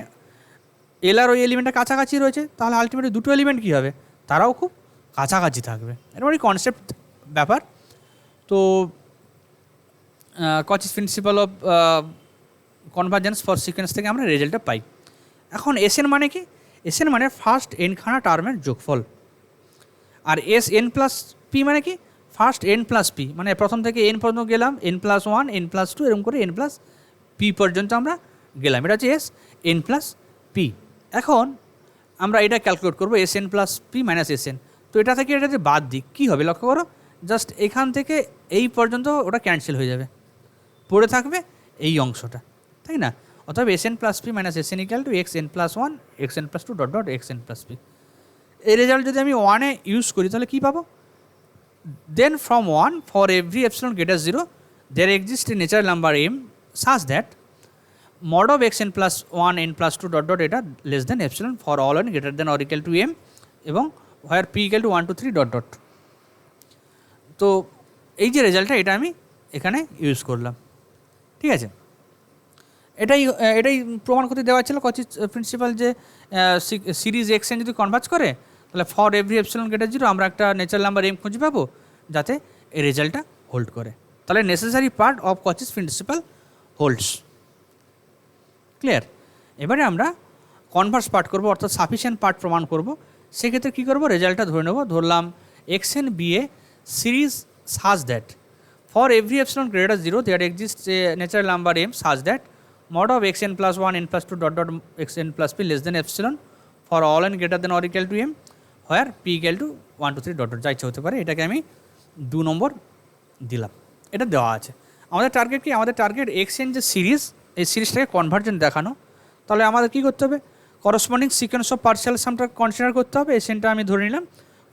এল আর ওই এলিমেন্টের কাছাকাছি রয়েছে, তাহলে আলটিমেটলি দুটো এলিমেন্ট কী হবে, তারাও খুব কাছাকাছি থাকবে। এরকম কনসেপ্ট ব্যাপার। তো Cauchy's principle of convergence for sequence থেকে আমরা রেজাল্টটা পাই। এখন এসএন মানে কি? এসএন মানে ফার্স্ট এনখানা টার্মের যোগফল। আর এস এন প্লাস পি মানে কি? ফার্স্ট এন প্লাস পি, মানে প্রথম থেকে এন পর্যন্ত গেলাম, N plus one, N plus two, এরকম করে এন প্লাস পি পর্যন্ত আমরা গেলাম। এটা হচ্ছে এস এন প্লাস পি। এখন আমরা এটা ক্যালকুলেট করবো S N plus P minus S N. তো এটা থেকে এটা যে বাদ দিক কী হবে লক্ষ্য করো, জাস্ট এখান থেকে এই পর্যন্ত ওটা ক্যান্সেল হয়ে যাবে, পড়ে থাকবে এই অংশটা, তাই না? অথবা S N plus P minus S N equal to X N plus one X N plus two dot dot X N plus P. এই রেজাল্ট যদি আমি ওয়ানে ইউজ করি তাহলে কী পাবো? Then from one for every epsilon greater zero there exist a natural number M such that mod of X N plus one N plus two dot dot এটা less than epsilon for all N greater than or equal to M এবং where P equal to 1 2 3 dot dot. তো এই যে রেজাল্টটা এটা আমি এখানে use করলাম, ঠিক আছে? এটাই প্রমাণ করতে দেওয়া ছিল কচিস প্রিন্সিপাল, যে সিরিজ এক্সএন যদি কনভার্জ করে তাহলে for every epsilon greater zero আমরা একটা ন্যাচারাল নাম্বার এম খুঁজে পাবো যাতে এই রেজাল্টটা হোল্ড করে। তাহলে necessary part of Cauchy's principle holds. Clear? এবারে আমরা কনভার্স পার্ট করবো, অর্থাৎ সাফিসিয়েন্ট পার্ট প্রমাণ করব। সেক্ষেত্রে কী করবো, রেজাল্টটা ধরে নেব। ধরলাম X N be a series such that for every epsilon greater zero there exist a natural number M such that mod of xn plus 1 n plus 2 dot dot xn plus p less than epsilon for all n greater than or equal to m where p equal to 1 2 3 dot dot যা ইচ্ছা হতে পারে। এটাকে আমি 2 নম্বর দিলাম, এটা দেওয়া আছে। আমাদের টার্গেট কি? আমাদের টার্গেট xn যে সিরিজ, এই সিরিজটাকে কনভার্জেন্ট দেখানো। তাহলে আমাদের কী করতে হবে? করসপন্ডিং সিকোয়েন্স অফ পার্শিয়াল সামটা কনসিডার করতে হবে। এসএনটা আমি ধরে নিলাম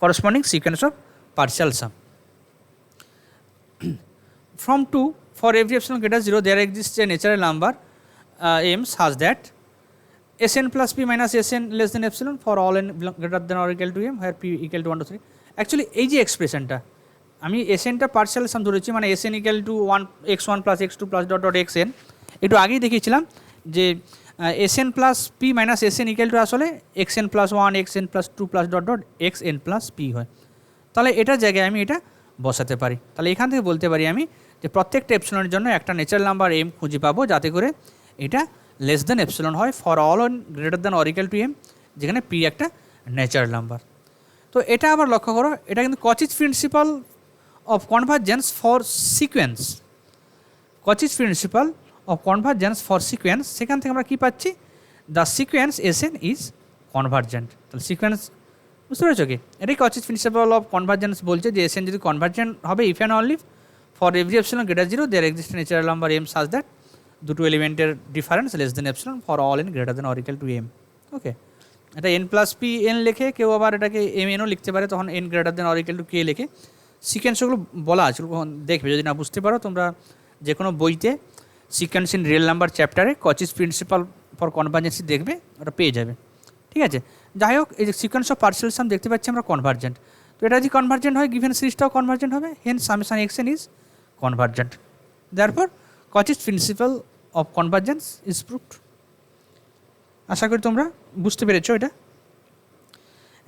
corresponding sequence of partial sum. from 2 for every epsilon greater 0 there exists a natural number m such that Sn plus p minus Sn less than epsilon for all n greater than or equal to m where p equal to 1 to 3. Actually এই যে এক্সপ্রেশনটা আমি এসএনটা partial সাম ধরেছি, মানে Sn equal to 1 x1 plus x2 plus dot dot xn। একটু আগেই দেখিয়েছিলাম যে Sn plus P minus Sn equal to আসলে xn plus 1 xn plus 2 plus dot dot xn plus P হয়। তাহলে এটার জায়গায় আমি এটা বসাতে পারি। তাহলে এখান থেকে বলতে পারি আমি যে প্রত্যেকটা এপসিলনের জন্য একটা ন্যাচারাল নাম্বার এম খুঁজে পাবো যাতে করে এটা লেস দেন এপসিলন হয় for all N greater than or equal to M, যেখানে পি একটা ন্যাচারাল নাম্বার। তো এটা আবার লক্ষ্য করো, এটা কিন্তু Cauchy's principle of convergence for sequence. Cauchy's principle of convergence for sequence, সেখান থেকে আমরা কী পাচ্ছি? The sequence SN is convergent. তাহলে সিকোয়েন্স বুঝতে পেরেছো কি? এটাই কচিস প্রিন্সিপাল অফ কনভার্জেন্স বলছে যে এসএন যদি কনভার্জেন্ট হবে if and only for every epsilon greater zero there exist natural number M such that দুটো এলিমেন্টের difference less than epsilon for all N greater than or equal to M. Okay, এটা N plus P N লেখে, কেউ আবার এটাকে M NO লিখতে পারে, তখন N greater than or equal to K লেখে। সিকোয়েন্সগুলো বলা আছে, দেখবে যদি না বুঝতে পারো তোমরা যে কোনো বইতে সিকোয়েন্স ইন রিয়েল নাম্বার চ্যাপ্টারে কচিস প্রিন্সিপাল ফর কনভার্জেন্সি দেখবে, ওটা পেয়ে যাবে। ঠিক আছে, যাই হোক, এই যে সিকোয়েন্স অফ পার্শিয়াল সাম দেখতে পাচ্ছি আমরা কনভার্জেন্ট। তো এটা যদি কনভার্জেন্ট হয় গিভেন সিরিজটাও কনভার্জেন্ট হবে, hence summation x n is convergent. Therefore Cauchy's principle of convergence is proved. আশা করি তোমরা বুঝতে পেরেছো এটা।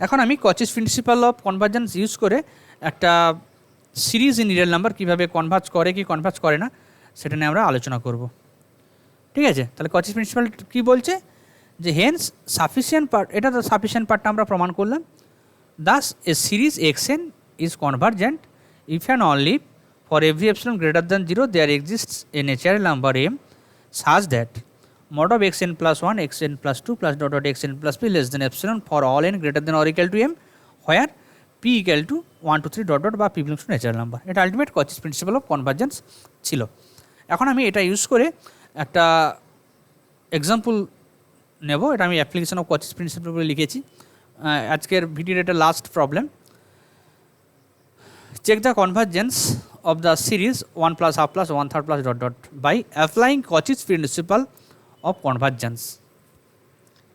এখন আমি Cauchy's principle of convergence use করে একটা সিরিজ ইন রিয়েল নাম্বার কীভাবে কনভার্জ করে কি কনভার্জ করে না সেটা নিয়ে আমরা আলোচনা করব। ঠিক আছে, তাহলে কচিস প্রিন্সিপাল কী বলছে যে হেন্স সাফিসিয়েন্ট পার্ট, এটা তো সাফিসিয়েন্ট পার্টটা আমরা প্রমাণ করলাম। Thus a series x n is convergent if and only for every epsilon greater than 0 there exists a natural number m such that mod of xn plus 1 xn plus 2 plus dot dot xn plus p less than epsilon for all n greater than or equal to m where p equal to 1 2 3 dot dot বা p belongs to natural number. এটা ultimate Cauchy's principle of convergence ছিল। এখন আমি এটা use করে একটা example নেব। এটা আমি অ্যাপ্লিকেশন অফ কচিস প্রিন্সিপাল বলে লিখেছি। আজকের ভিডিওর এটা last problem. Check the convergence of the series 1 plus half plus 1/3 plus dot dot by applying Cauchy's principle of convergence।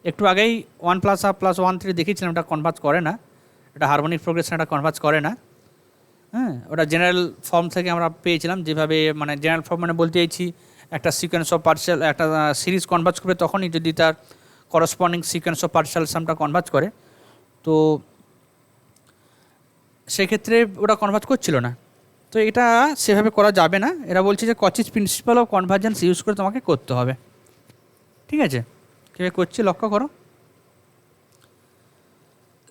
একটু আগেই 1 plus half plus 1/3 দেখিয়েছিলাম, এটা কনভার্জ করে না, এটা হারমোনিক প্রোগ্রেশন এটা কনভার্জ করে না। হ্যাঁ, ওটা জেনারেল ফর্ম থেকে আমরা পেয়েছিলাম, যেভাবে মানে জেনারেল ফর্ম মানে বলতে চাইছি একটা সিকোয়েন্স অফ পার্শিয়াল একটা সিরিজ কনভার্জ করবে তখনই যদি তার করসপন্ডিং সিকোয়েন্স অফ পার্শিয়াল সামটা কনভার্জ করে। তো সেক্ষেত্রে ওটা কনভার্জ করছিল না, তো এটা সেভাবে করা যাবে না। এরা বলছে যে কচিস প্রিন্সিপাল অফ কনভার্জেন্স ইউজ করে তোমাকে করতে হবে। ঠিক আছে, কীভাবে করছি লক্ষ্য করো।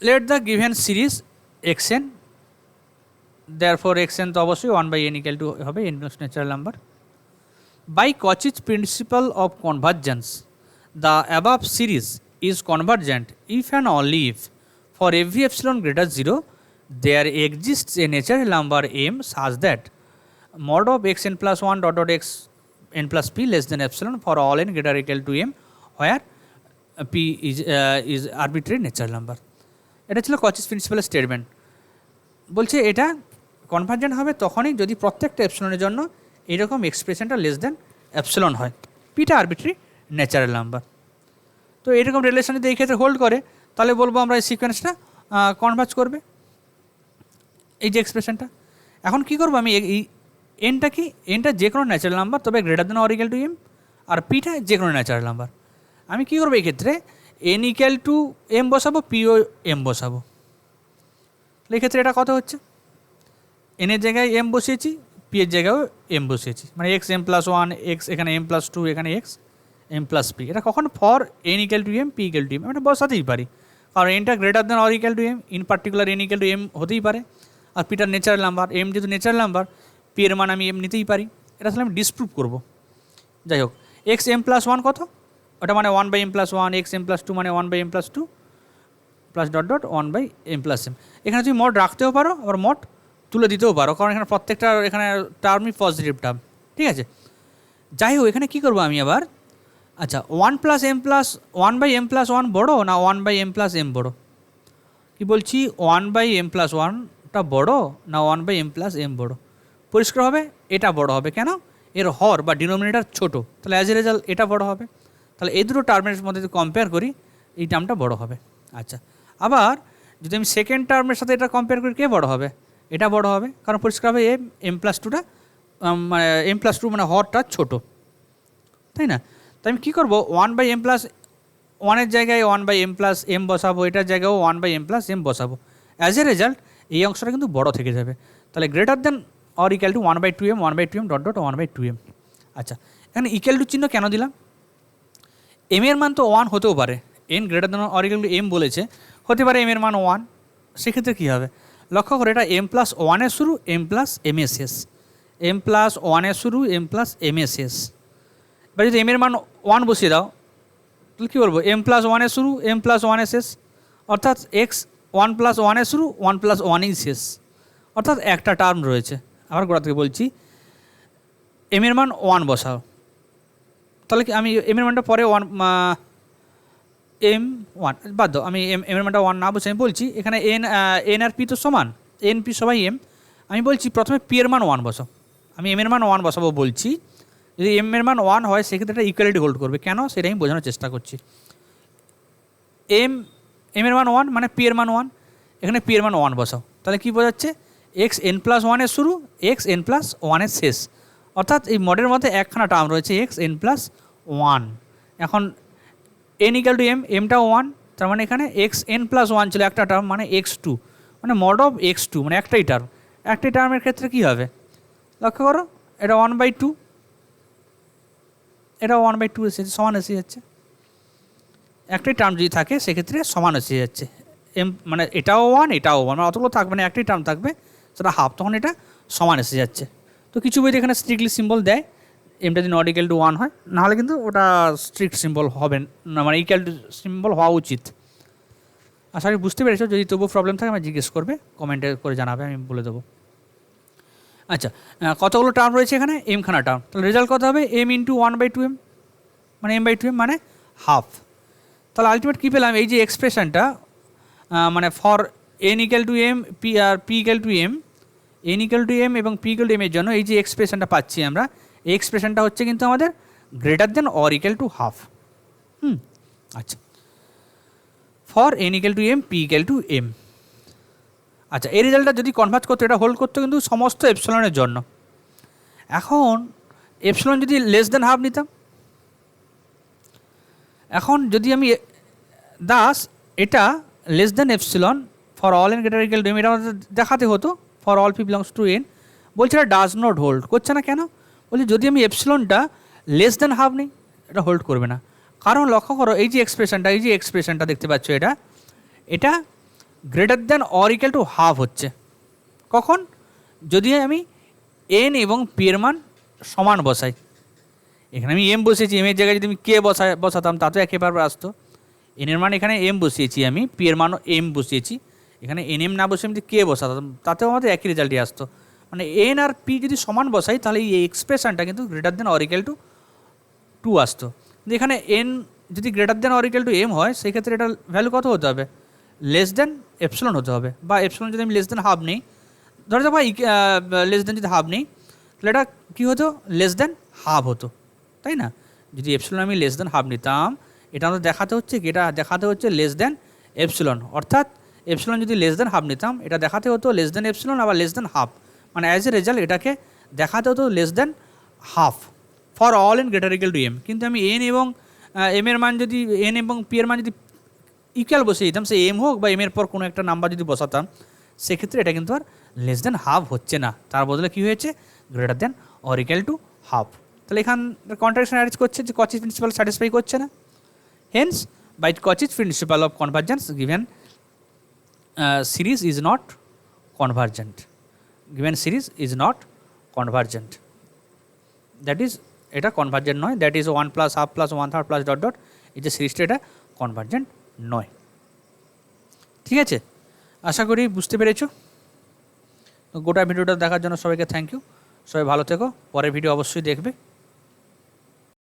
Let the given series x n, therefore x n তো অবশ্যই 1/n ইকুয়াল টু হবে n plus natural number. By Cauchy's principle of convergence the above series is convergent if and only if for every epsilon greater 0 there exists a natural number m such that mod of xn plus 1 dot dot x n plus p less than epsilon for all n greater or equal to m where p is arbitrary natural number। এটা ছিল কচিস প্রিন্সিপালের statement. বলছে এটা convergent হবে তখনই যদি প্রত্যেকটা এপসিলনের জন্য এইরকম এক্সপ্রেশনটা লেস দেন এপসিলন হয়, পিটা আরবিট্রারি ন্যাচারাল নাম্বার। তো এরকম রিলেশন যদি এই ক্ষেত্রে হোল্ড করে তাহলে বলবো আমরা এই সিকোয়েন্সটা কনভার্জ করবে, এই যে এক্সপ্রেশনটা। এখন কী করবো আমি, এই এনটা কি, এনটা যে কোনো ন্যাচারাল নাম্বার তবে greater than or equal to m, আর পিটা যে কোনো ন্যাচারাল নাম্বার। আমি কী করবো এই ক্ষেত্রে, এন ইকুয়াল টু এম বসাবো, পিও এম বসাবো। এই ক্ষেত্রে এটা কত হচ্ছে, এনের জায়গায় এম বসিয়েছি, পি এর জায়গায়ও এম বসিয়েছি, মানে এক্স এম প্লাস 1 এক্স, এখানে এম প্লাস 2, এখানে এক্স এম প্লাস পি। এটা কখন for n equal to m, p equal to m, এটা বসাতেই পারি, কারণ এনটা greater than or equal to m, in particular n equal to m হতেই পারে। আর পিটার ন্যাচারাল নাম্বার, এম যেহেতু ন্যাচারাল নাম্বার, পি এর মান আমি এম নিতেই পারি। এটা আসলে আমি ডিসপ্রুভ করবো। যাই হোক, এক্স এম প্লাস 1 কত, ওটা মানে 1/m plus 1, x m plus 2 মানে 1/m plus 2 plus dot dot 1/m plus M. এখানে তুমি মোট রাখতেও পারো, আবার মোট তুলে দিতেও পারো, কারণ এখানে প্রত্যেকটা এখানে টার্মই পজিটিভ টার্ম। ঠিক আছে, যাই হোক এখানে কী করবো আমি আবার, আচ্ছা 1/m প্লাস 1/m প্লাস 1 বড়ো না 1/m প্লাস এম বড়ো? কী বলছি, 1/m প্লাস 1টা বড়ো না 1/m প্লাস এম বড়ো? পরিষ্কার হবে এটা বড় হবে। কেন, এর হর বা ডিনোমিনেটার ছোটো, তাহলে অ্যাজ এ রেজাল্ট এটা বড় হবে। তাহলে এই দুটো টার্মের মধ্যে যদি কম্পেয়ার করি এই টার্মটা বড় হবে। আচ্ছা, আবার যদি আমি সেকেন্ড টার্মের সাথে এটা কম্পেয়ার করি, কে বড় হবে, এটা বড় হবে, কারণ পরিষ্কার হবে এম প্লাস 2টা মানে এম প্লাস 2 মানে হরটা ছোটো, তাই না? তো আমি কী করবো, 1/m প্লাস 1-এর জায়গায় 1/m প্লাস এম বসাবো, এটার জায়গায়ও 1/m প্লাস এম বসাবো। অ্যাজ এ রেজাল্ট এই অংশটা কিন্তু বড় থেকে যাবে। তাহলে greater than or equal two 1/2m 1/2m dot dot 1/2m। আচ্ছা, এখানে ইকুয়াল টু চিহ্ন কেন দিলাম, এম এর মান তো 1 হতেও পারে, N greater than or equal to M বলেছে, হতে পারে এম এর মান 1। সেক্ষেত্রে কী হবে, লক্ষ্য করে এটা এম প্লাস 1-এর শুরু, এম প্লাস এম এ শেষ, এম প্লাস 1-এর শুরু, এম প্লাস এম এ শেষ। এবার যদি এম এর মান 1 বসিয়ে দাও তাহলে কী বলবো, এম প্লাস 1-এর শুরু, এম প্লাস 1-এর শেষ, অর্থাৎ এক্স 1 প্লাস 1-এর শুরু, 1 প্লাস 1-এই শেষ, অর্থাৎ একটা টার্ম রয়েছে। আবার গোড়া থেকে বলছি, এম এর মান 1 বসাও, তাহলে কি আমি এম এর মানটা পরে 1 m1 বাদ দাও, আমি এম এর মানটা 1 না বসে আমি বলছি এখানে এন আর পি তো সমান, এন পি সবাই এম। আমি বলছি প্রথমে পি এর মান 1 বসাও, আমি এম এর মান 1 বসাবো বলছি। যদি এম এর মান 1 হয় সেক্ষেত্রে এটা ইকুয়ালিটি হোল্ড করবে, কেন সেটা আমি বোঝানোর চেষ্টা করছি। এম এর মান 1 মানে পি এর মান 1, এখানে পি এর মান 1 বসাও, তাহলে কী বোঝাচ্ছে, এক্স এন প্লাস 1-এর শুরু, এক্স এন প্লাস 1-এর শেষ, অর্থাৎ এই মডের মধ্যে একখানা টার্ম রয়েছে এক্স এন প্লাস 1। এখন এন ইকুয়াল টু এম, এমটাও 1, তার মানে এখানে এক্স এন প্লাস 1 ছিল একটা টার্ম, মানে x2, মানে মড অফ x2 মানে একটাই টার্ম। একটাই টার্মের ক্ষেত্রে কী হবে লক্ষ্য করো, এটা 1/2, এটা 1/2 এসেছে, সমান এসে যাচ্ছে। একটাই টার্ম যদি থাকে সেক্ষেত্রে সমান এসে যাচ্ছে, এম মানে এটাও 1 এটাও 1, মানে অতগুলো থাকবে না, একটাই টার্ম থাকবে, সেটা হাফ, তখন এটা সমান এসে যাচ্ছে। তো কিছু বইতে এখানে স্ট্রিক্টলি সিম্বল দেয়, এমটা যদি নট ইকুয়াল টু 1 হয়, নাহলে কিন্তু ওটা স্ট্রিক্ট সিম্বল হবে না, মানে ইকুয়াল টু সিম্বল হওয়া উচিত। আশা করি বুঝতে পেরেছো। যদি তবুও প্রবলেম থাকে আমায় জিজ্ঞেস করবে, কমেন্টে করে জানাবে, আমি বলে দেবো। আচ্ছা, কতগুলো টার্ম রয়েছে এখানে? এমখানা টার্ম। তাহলে রেজাল্ট কত হবে? এম ইন্টু 1/2m, মানে m/2m মানে হাফ। তাহলে আলটিমেট কী পেলাম? এই যে এক্সপ্রেশনটা, মানে for n equal to m, p আর p equal to m, n equal to m এবং p ইকুয়াল টু m এর জন্য এই যে এক্সপ্রেশনটা পাচ্ছি আমরা, এই এক্সপ্রেশনটা হচ্ছে কিন্তু আমাদের greater than or equal to half. আচ্ছা, for n equal to m, p equal to m। আচ্ছা, এই রেজাল্টটা যদি কনভার্ট করতো, এটা হোল্ড করতো কিন্তু সমস্ত এপসিলনের জন্য। এখন এপসিলন যদি লেস দেন হাফ নিতাম, এখন যদি আমি দাস এটা less than epsilon for all N greater equal to m, এটা আমাদের দেখাতে হতো for all p belongs to n। বলছে এটা ডাজ নট হোল্ড, করছে না কেন? বলছি যদি আমি এপসিলনটা লেস দেন হাফ নিই, এটা হোল্ড করবে না। কারণ লক্ষ্য করো, এই যে এক্সপ্রেশনটা দেখতে পাচ্ছ, এটা greater than or equal to half হচ্ছে কখন? যদি আমি n এবং p এর মান সমান বসাই। এখানে আমি m বসিয়েছি, m এর জায়গায় যদি আমি k বসাতাম তাতেও একেবারে আসতো। n এর মান এখানে m বসিয়েছি, আমি p এর মানও m বসিয়েছি। এখানে nm না বসে আমি যদি k বসাতাম তাতেও আমাদের একই রেজাল্টই আসতো। মানে n আর p যদি সমান বসাই তাহলে এই এক্সপ্রেশনটা কিন্তু greater than or equal two 2 আসতো। কিন্তু এখানে n যদি greater than or equal to m হয়, সেই ক্ষেত্রে এটা ভ্যালু কত হতে হবে? লেস দেন এপসিলন হতে হবে। বা এপসিলন যদি আমি লেস দেন হাফ নেই, ধরে যাবো লেস দেন যদি হাফ নেই, তাহলে এটা কী হতো? লেস দেন হাফ হতো, তাই না? যদি এপসিলন আমি লেস দেন হাফ নিতাম, এটা আমাদের দেখাতে হচ্ছে কি? এটা দেখাতে হচ্ছে লেস দেন এপসিলন। অর্থাৎ এপসিলন যদি লেস দেন হাফ নিতাম, এটা দেখাতে হতো লেস দেন এপসিলন আবার লেস দেন হাফ, মানে অ্যাজ এ রেজাল্ট এটাকে দেখাতে হতো less than half for all N greater equal to m। কিন্তু আমি n এবং m এর মান যদি n এবং p এর মান যদি ইকুয়াল বসিয়ে দিতাম, সে m হোক বা m এর পর কোনো একটা নাম্বার যদি বসাতাম, সেক্ষেত্রে এটা কিন্তু আর লেস দেন হাফ হচ্ছে না, তার বদলে কী হয়েছে? Greater than or equal to half. তাহলে এখান কন্ট্রাডিকশন অ্যারেঞ্জ করছে যে কচিস প্রিন্সিপাল স্যাটিসফাই করছে না। Hence by Cauchy's principle of convergence given series is not convergent, that is এটা কনভার্জেন্ট নয়, দ্যাট ইজ 1 প্লাস হাফ প্লাস 1/3 প্লাস ডট ডট, এই যে সিরিজটা এটা কনভার্জেন্ট নয়। ঠিক আছে, আশা করি বুঝতে পেরেছো। গোটা ভিডিওটা দেখার জন্য সবাইকে থ্যাংক ইউ। সবাই ভালো থেকো, পরের ভিডিও অবশ্যই দেখবে।